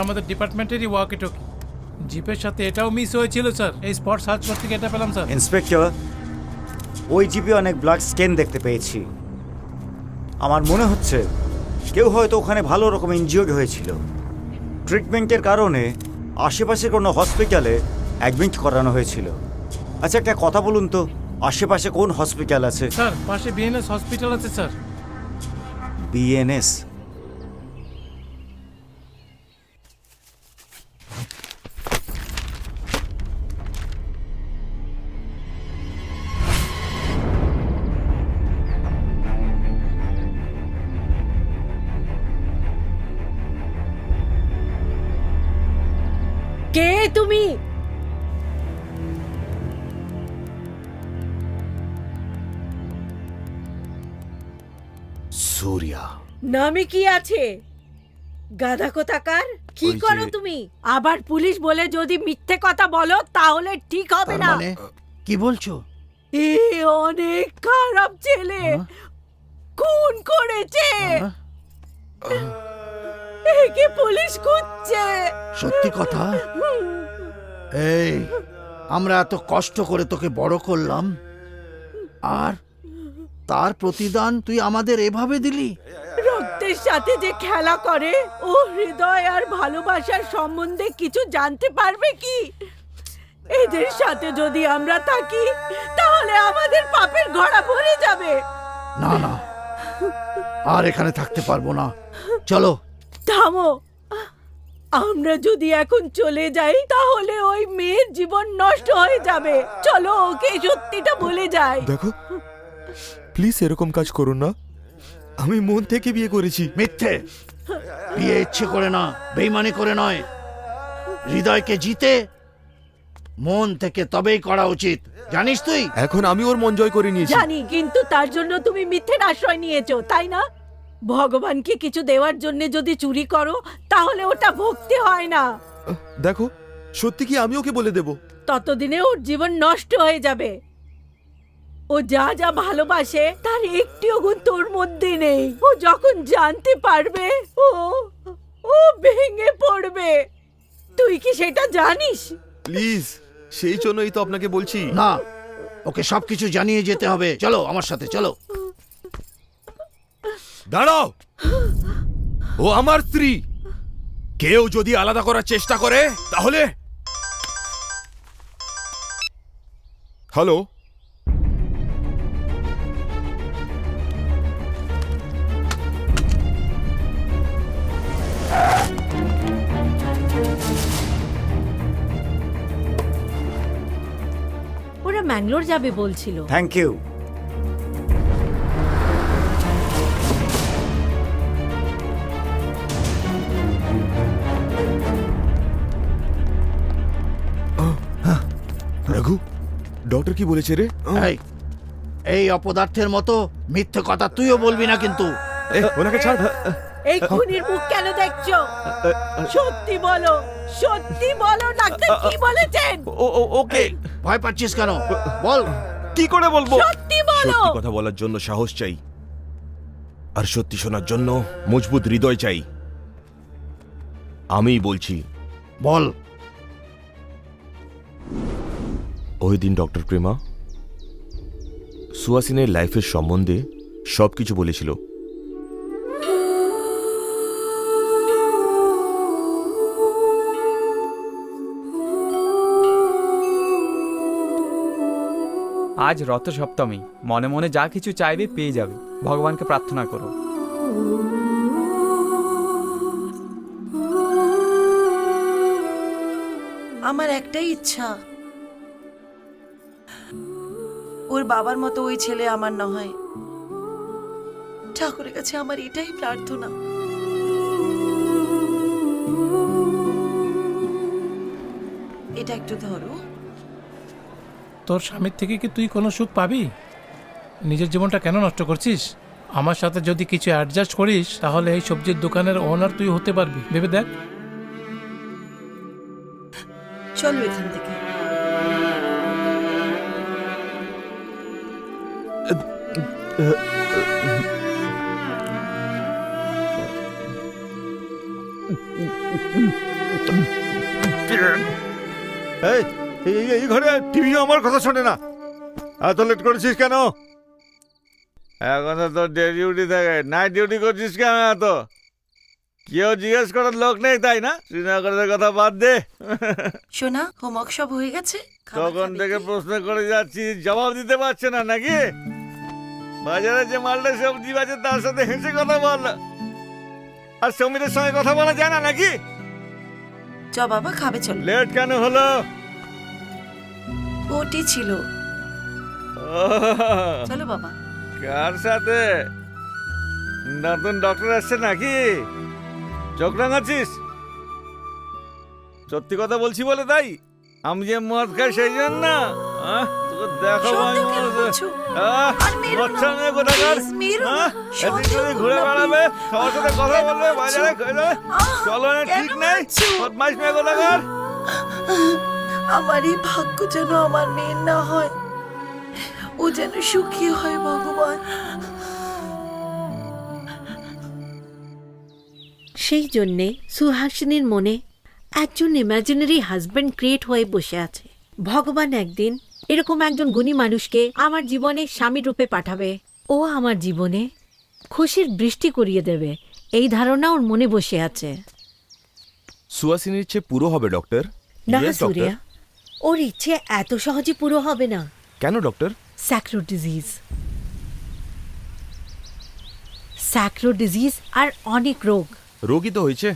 আমাদের ডিপার্টমেন্টেরই walkie talkie. জিপের সাথে এটাও মিস হয়েছিল স্যার। এই স্পট সার্চ করতে গিয়ে এটা পেলাম স্যার। ইন্সপেক্টর, ওই জিপে অনেক ব্লাড স্টেন দেখতে পেয়েছি। আমার মনে হচ্ছে কেউ হয়তো ওখানে ভালো রকম ইনজিওর্ড হয়েছিল। ট্রিটমেন্টের কারণে আশেপাশে কোনো হসপিটালে অ্যাডমিট করানো হয়েছিল। আচ্ছা, একটা কথা বলুন তো, আশেপাশে কোন হসপিটাল আছে? স্যার পাশে বিএনএস হসপিটাল আছে স্যার। বিএনএস? কে তুমি? সূর্যা। নামে কি আছে? গাধা কোথাকার! কি ওই যে- করো তুমি? আবার পুলিশ বলে যদি মিথ্যে কথা বলো তাহলে ঠিক হবে না। মানে কি বলছো? এ অনেক খারাপ ছেলে, খুন করেছে। একে পুলিশ খুঁজছে। সত্যি কথা? এই, আমরা এত কষ্ট করে তোকে বড় করলাম, আর তার প্রতিদান তুই আমাদের এভাবে দিলি? রক্তের সাথে যে খেলা করে, ও হৃদয় আর ভালোবাসার সম্বন্ধে কিছু জানতে পারবে কি? এদের সাথে যদি আমরা থাকি তাহলে আমাদের পাপের ঘোড়া ভরে যাবে। না না, আর এখানে থাকতে পারবো না, চলো। থামো, আমরা যদি এখন চলে যাই তাহলে ওই মেয়ের জীবন নষ্ট হয়ে যাবে। চলো ওকে সত্যিটা বলে যাই। দেখো, প্লিজ এরকম কাজ করুন না। আমি মন থেকে বিয়ে করেছি। মিথ্যে! বিয়ে ইচ্ছে করে না, বেইমানি করে নয়। হৃদয়কে জিতে মন থেকে তবেই করা উচিত, জানিস তুই? এখন আমি ওর মন জয় করে নিয়েছি। জানি, কিন্তু তার জন্য তুমি মিথ্যের আশ্রয় নিয়েছো, তাই না? ভগবানকে কিছু দেওয়ার জন্য যদি চুরি করো তাহলে ওটা ভক্তি হয় না। দেখো, সত্যি কি আমি ওকে বলে দেব? ততদিনে ওর জীবন নষ্ট হয়ে যাবে। ও যা যা ভালোবাসে তার একটিও গুণ তোর মধ্যে নেই। ও যখন জানতে পারবে ও ও ভেঙে পড়বে। তুই কি সেটা জানিস? প্লিজ, সেই জন্যই তো আপনাকে বলছি। না, ওকে সবকিছু জানিয়ে যেতে হবে। চলো আমার সাথে, চলো। দাঁড়াও, ও আমার স্ত্রী। কেউ যদি আলাদা করার চেষ্টা করে তাহলে। হ্যালো, ওরা ম্যাঙ্গালোর যাবে বলছিল। Thank you. রঘু, ডক্টর কি বলেছে রে? এই, এই অপদার্থের মতো মিথ্যে কথা তুইও বলবি না কিন্তু। ওনাকে ছাড়। এই খুনির মুখ কেন দেখছো? সত্যি বলো, সত্যি বলো, ডাক্তার কি বলেছেন? ওকে। ভয় পাচ্ছিস কেন? বল। কি করে বলবো? সত্যি বলো। সত্যি কথা বলার জন্য সাহস চাই, আর সত্যি শোনার জন্য মজবুত হৃদয় চাই। আমিই বলছি। বল। ওই দিন ডক্টর প্রেমা সুহাসিনের লাইফের সম্বন্ধে সবকিছু বলেছিল। আজ রথ সপ্তমী, মনে মনে যা কিছু চাইবে পেয়ে যাবে। ভগবানকে প্রার্থনা করো। আমার একটাই ইচ্ছা, ওর বাবার মতো ওই ছেলে আমার না হয়। ঠাকুরের কাছে আমার এটাই প্রার্থনা। এটা একটু ধরো। তোর স্বামীর থেকে কি তুই কোনো সুখ পাবি? নিজের জীবনটা কেন নষ্ট করছিস? আমার সাথে যদি কিছু অ্যাডজাস্ট করিস তাহলে এই সবজির দোকানের ওনার তুই হতে পারবি। ভেবে দেখ। চলো এখান থেকে। এই এই ঘরে টিভি আমার কথা শোনে না। এত লেট করেছিস কেন? এখন তো তোর ডে ডিউটি থাকে, নাইট ডিউটি করছিস কেন? এত কেউ জিজ্ঞেস করার লোক নেই তাই না? শ্রীনগরের কথা বাদ দে। সোনা, হোমওয়ার্ক সব হয়ে গেছে? খাবার তখন খাবে থেকে কি? প্রশ্ন করে যাচ্ছি, জবাব দিতে পারছে না নাকি? বাজারে যে মালটা সবজি বাজে তার সাথে হেসে কথা বল, আর সমীরের সঙ্গে কথা বলা যায় না নাকি? চ বাবা, খাবে চলো। লেট কেন হলো? ওটি ছিল। চলো বাবা। কার সাথে? নতুন ডক্টর আসছে নাকি? চোখ রাঙাচ্ছিস? সত্যি কথা বলছি বলে তাই? আমি যে মদ খাই সেই জন্য? তোকে দেখো সন্দেহ কেন করছো? আর মেরো না। কোথাকার? Please, মেরো না। সন্দেহ এদিক ওদিক ঘুরে করো না, বেড়াবে, please। সবার সাথে কথা কেন বলবে, মারছো? বাজারে খেলে চলো না, কেন ঠিক নেই। মারছো? বদমাইশ মেয়ে কোথাকার? আমার এই ভাগ্য যেন আমার মেয়ের না হয়, ও যেন সুখী হয় ভগবান। সেই জন্যে সুহাসিনীর মনে একজন ইমাজিনারি হাজবেন্ড ক্রিয়েট হয়ে বসে আছে। ভগবান একদিন এরকম একজন গুণী মানুষকে আমার জীবনে স্বামী রূপে পাঠাবে, ও আমার জীবনে খুশির বৃষ্টি করিয়ে দেবে, এই ধারণা ওর মনে বসে আছে। সুহাসিনীর চেয়ে পুরো হবে ডক্টর। না Yes, doctor. সুরিয়া, ওর ইচ্ছে এত সহজে পুরো হবে না। কেন ডক্টর? স্যাক্রো ডিজিজ আর অনেক রোগ। রোগই তো হয়েছে,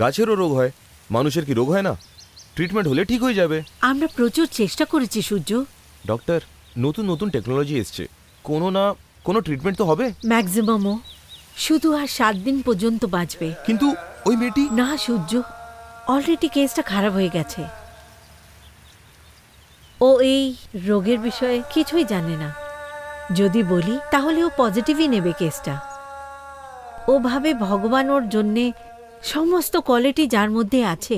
গাছেরও রোগ হয়, মানুষের কি রোগ হয় না? ট্রিটমেন্ট হলে ঠিক হয়ে যাবে। আমরা প্রচুর চেষ্টা করেছি সূর্য। ডক্টর, নতুন নতুন টেকনোলজি এসছে, কোনো না কোনো ট্রিটমেন্ট তো হবে। ম্যাক্সিমামও শুধু আর 7 দিন পর্যন্ত বাঁচবে। কিন্তু ওই মেয়েটি। না সূর্য, অলরেডি কেসটা খারাপ হয়ে গেছে। ও এই রোগের বিষয়ে কিছুই জানে না। যদি বলি তাহলে ও পজিটিভই নেবে কেসটা। ও ভাবে ভগবান ওর জন্যে সমস্ত কোয়ালিটি যার মধ্যে আছে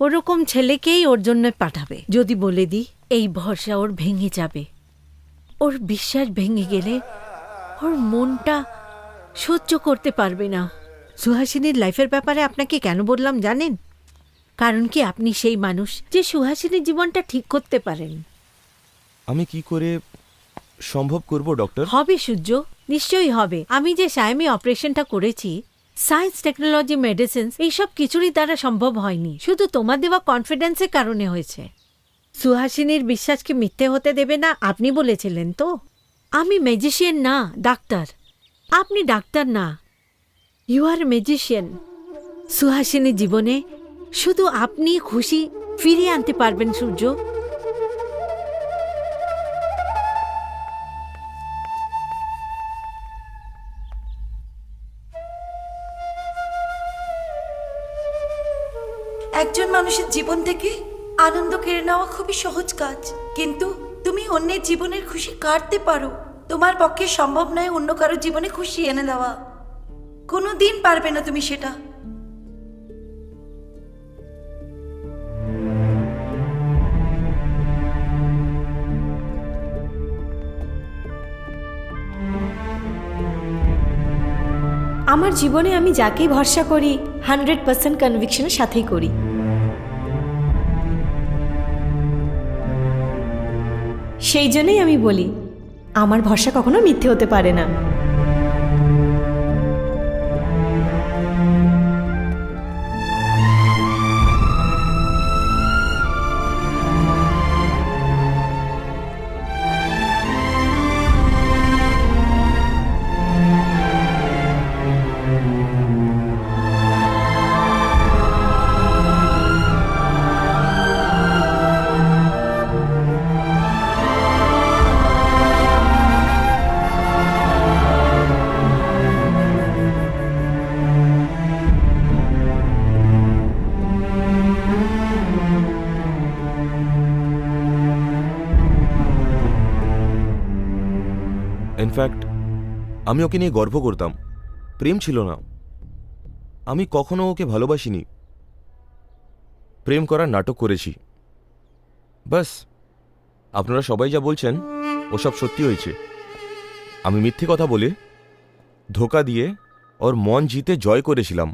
ওরকম ছেলেকেই ওর জন্য পাঠাবে। যদি বলে দিই, এই ভরসা ওর ভেঙে যাবে। ওর বিশ্বাস ভেঙে গেলে ওর মনটা সহ্য করতে পারবে না। সুহাসিনীর লাইফের ব্যাপারে আপনাকে কেন বললাম জানেন? কারণ কি আপনি সেই মানুষ যে সুহাসিনীর জীবনটা ঠিক করতে পারেন। আমি কি করে সম্ভব করব ডক্টর? হবে সূর্য, নিশ্চয়ই হবে। আমি যে সায়ামি অপারেশনটা করেছি, সায়েন্স, টেকনোলজি, মেডিসিন এইসব কিছুরই দ্বারা সম্ভব হয়নি, শুধু তোমার দেওয়া কনফিডেন্সের কারণে হয়েছে। সুহাসিনীর বিশ্বাসকে মিথ্যে হতে দেবে না, আপনি বলেছিলেন তো। আমি ম্যাজিশিয়ান না, ডাক্তার। আপনি ডাক্তার না, ইউ আর ম্যাজিশিয়ান। সুহাসিনীর জীবনে শুধু আপনি খুশি ফিরিয়ে আনতে পারবেন সূর্য। একজন মানুষের জীবন থেকে আনন্দ কেড়ে নেওয়া খুবই সহজ কাজ, কিন্তু তুমি অন্যের জীবনের খুশি কাটতে পারো। তোমার পক্ষে সম্ভব নয় অন্য কারোর জীবনে খুশি এনে দেওয়া। কোনো দিন পারবে না তুমি সেটা। আমার জীবনে আমি যাকেই ভরসা করি 100% কনভিকশনের সাথেই করি। সেই জন্যই আমি বলি আমার ভরসা কখনো মিথ্যে হতে পারে না। ইনফ্যাক্ট আমি ওকে নিয়ে গর্ব করতাম। প্রেম ছিল না, আমি কখনো ওকে ভালোবাসিনি, প্রেম করার নাটক করেছি। বাস, আপনারা সবাই যা বলছেন ওসব সত্যি হয়েছে। আমি মিথ্যে কথা বলে, ধোকা দিয়ে ওর মন জিতে জয় করেছিলাম।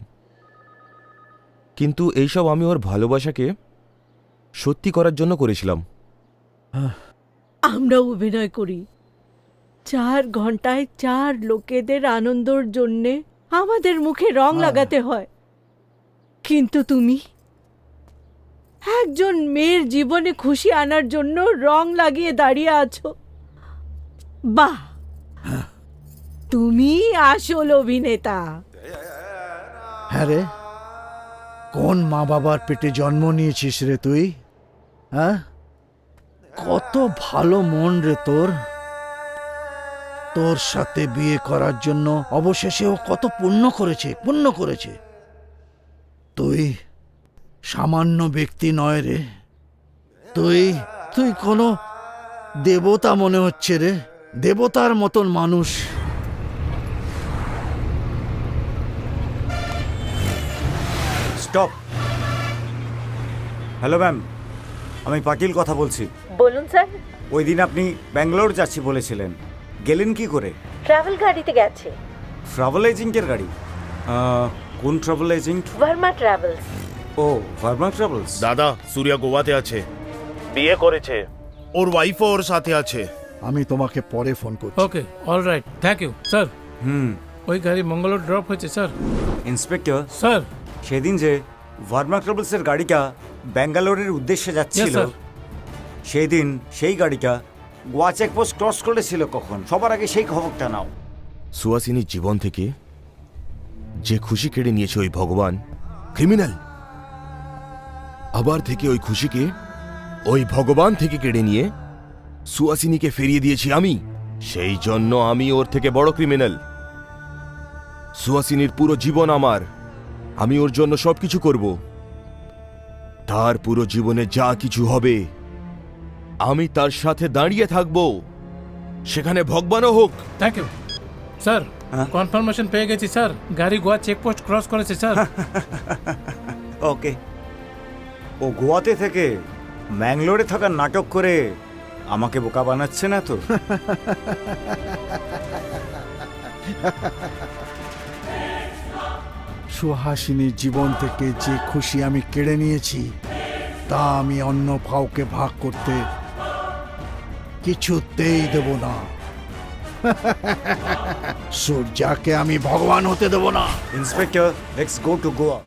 কিন্তু এইসব আমি ওর ভালোবাসাকে সত্যি করার জন্য করেছিলাম। আমরা অভিনয় করি 4 ঘন্টায় 4 লোকেদের আনন্দর জন্যে আমাদের মুখে রং লাগাতে হয়, কিন্তু তুমি একজন মেয়ের জীবনে খুশি আনার জন্য রং লাগিয়ে দাঁড়িয়ে আছো। বাহ, তুমি আসল অভিনেতা। হ্যাঁ রে, কোন মা বাবার পেটে জন্ম নিয়েছিস রে তুই? হ্যাঁ, কত ভালো মন রে তোর। তোর সাথে বিয়ে করার জন্য অবশেষে ও কত পুণ্য করেছে। তুই সামান্য ব্যক্তি নয় রে, তুই কোনো দেবতা মনে হচ্ছে রে, দেবতার মতন মানুষ। স্টপ। হ্যালো ম্যাম, আমি পাটিল কথা বলছি। বলুন স্যার। ওই দিন আপনি ব্যাঙ্গালোর যাচ্ছি বলেছিলেন, গেলেন কি করে? ট্রাভেল গাড়িতে গেছে। ট্রাভেল এজেন্টের গাড়ি? কোন ট্রাভেল এজেন্ট? ভার্মা ট্রাভেলস। ও, ভার্মা ট্রাভেলস। দাদা, সূর্যা গোয়াতে আছে, বিয়ে করেছে, ওর ওয়াইফও ওর সাথে আছে। আমি তোমাকে পরে ফোন করছি। Okay, all right, thank you sir. হুম। ওই গাড়ি মঙ্গলোর ড্রপ হয়েছে স্যার। Inspector sir. সেদিন যে ভার্মা ট্রাভেলসের গাড়িটা ব্যাঙ্গালোরের উদ্দেশ্যে যাচ্ছিল, স্যার। সেই দিন সেই গাড়িটা গোয়া চেকপোস্ট ক্রস করেছিল কখন? সবার আগে সেই খবরটা নাও। সুহাসিনীর জীবন থেকে যে খুশি কেড়ে নিয়েছে ওই ভগবান ক্রিমিনাল, আবার থেকে ওই খুশিকে ওই ভগবান থেকে কেড়ে নিয়ে সুহাসিনীকে ফিরিয়ে দিয়েছি আমি। সেই জন্য আমি ওর থেকে বড় ক্রিমিনাল। সুহাসিনীর পুরো জীবন আমার, আমি ওর জন্য সবকিছু করব। তার পুরো জীবনে যা কিছু হবে আমি তার সাথে দাঁড়িয়ে থাকব, সেখানে ভগবানও হোক। Thank you sir. কনফার্মেশন পেয়ে গেছি স্যার, গাড়ি গোয়া চেকপোস্ট ক্রস করেছে স্যার। ওকে, ও গোয়াতে থেকে ম্যাঙ্গলোরে থাকার নাটক করে আমাকে বোকা বানাচ্ছে না তো? সুহাসিনীর জীবন থেকে যে খুশি আমি কেড়ে নিয়েছি, তা আমি অন্য কাউকে ভাগ করতে কিছুতেই দেব না। সূর্যাকে আমি ভগবান হতে দেব না। Inspector, let's go to Goa.